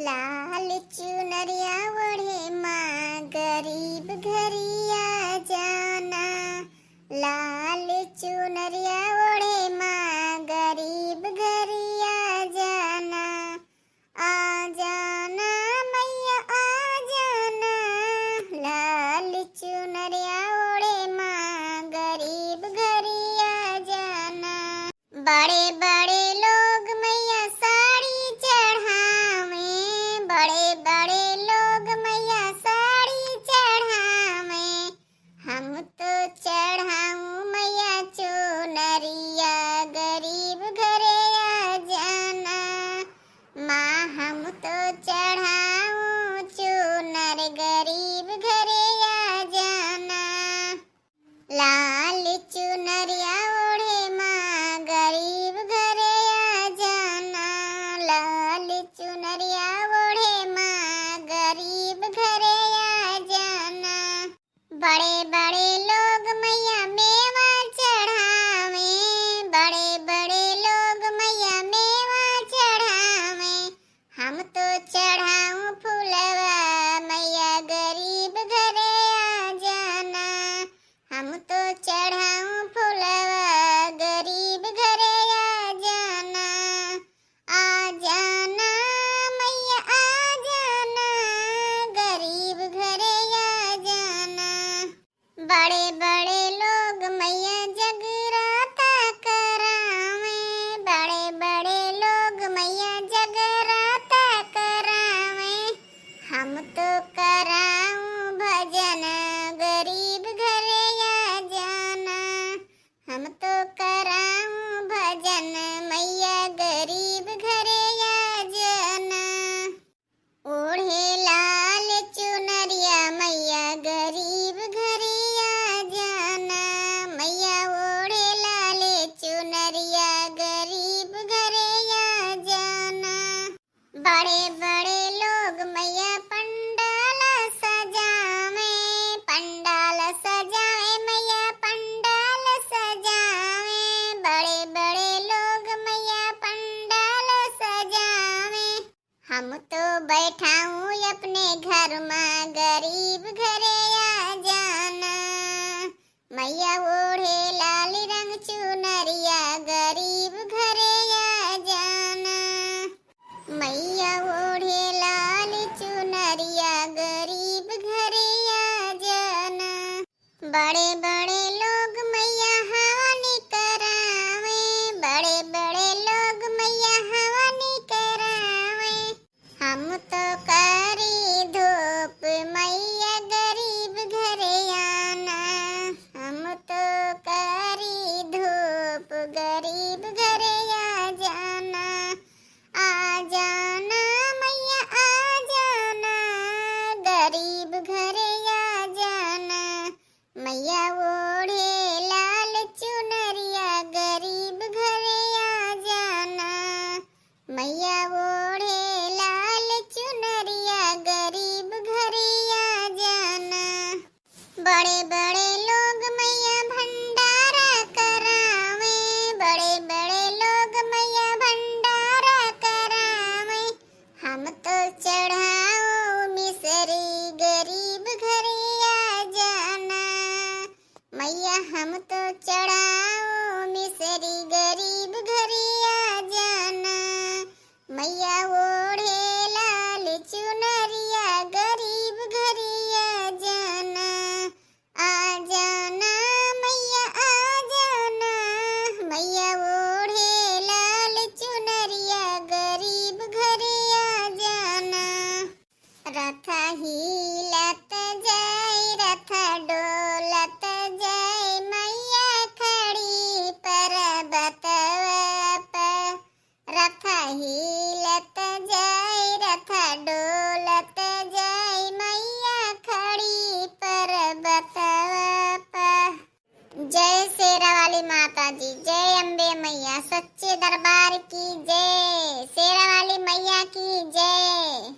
लाल चुनरिया ओढ़े माँ गरीब घरिया जाना। लाल चुनरिया ओढ़े माँ गरीब घरिया जाना। आ जाना मैया आ जाना। लाल चुनरिया ओढ़े माँ गरीब घरिया जाना। बड़े बड़े लोग मैया साड़ी चढ़ावे। बड़े बड़े लोग मैया साड़ी चढ़ावे। हम तो चढ़ाऊं मैया चुनरिया गरीब घरे आ जाना। माँ हम तो चढ़ाऊं चुनर गरीब घरे आ जाना। लाल चुनरिया ओढ़े माँ गरीब घरे आ जाना। लाल चुनरिया ओढ़े माँ गरीब घरे आ जाना। बड़े बड़े लोग मैया मेवा चढ़ावे। बड़े बड़े लोग मैया मेवा चढ़ावे। हम तो चढ़ाऊं फूलवा मैया गरीब घरे आ जाना। हम तो चढ़ाऊं फूलवा गरीब घरे आ जाना। आ जाना मैया आ जाना। गरीब घरे आ जाना। बड़े बड़े लोग मैया जगराता करावे। बड़े बड़े लोग मैया जगराता करावे। हम तो कराऊं भजन गरीब घरे आ जाना। हम तो कराऊं भजन मैया गरीब घरे आ जाना। ओढ़े लाल चुनरिया मैया गरीब घरे आ जाना। मैया ओढ़े लाल चुनरिया गरीब घरे आ जाना। बड़े बड़े लोग मैया पंडाल सजावे। पंडाल सजावे मैया पंडाल सजावे। बड़े बड़े लोग मैया पंडाल सजावे। हम तो बैठाऊं अपने घर में गरीब घरे आ जाना। मैया ओढ़े लाल रंग चुनरिया गरीब घरे आ जाना। मैया ओढ़े लाल चुनरिया गरीब घरे आ जाना। बड़े बड़े लोग मैया हवन करावे। बड़े बड़े लोग मैया हवन करावे। हम तो करी धूप मैया गरीब घरे आना। हम तो करी धूप गरीब घरे आ जाना। आ जाना मैया आ जाना। गरीब घरे आ जाना। मैया ओढ़े लाल चुनरिया गरीब घरे आ जाना। मैया ओढ़े लाल चुनरिया गरीब घरे आ जाना। बड़े बड़े लोग मैया भंडारा करावे। बड़े बड़े लोग मैया भंडारा करावे। हम तो चढ़ाऊं मिसरी गरीब घरे आ जाना। मैया हम तो चढ़ाऊं मिसरी गरीब घरे आ जाना। मैया ओढ़े लाल चुनरिया गरीब घरे आ जाना। आ जाना मैया आ जाना। मैया ओढ़े लाल चुनरिया गरीब घरे आ जाना। रथ हिलत जाय रथ डोलत जाय मैया खड़ी पर्वतवा पर। रथ हिलत जाय रथ डोलत जाय मैया खड़ी पर्वतवा पर। जय शेरा वाली माता जी, जय अम्बे मैया, सच्चे दरबार की जय, शेरा वाली मैया की जय।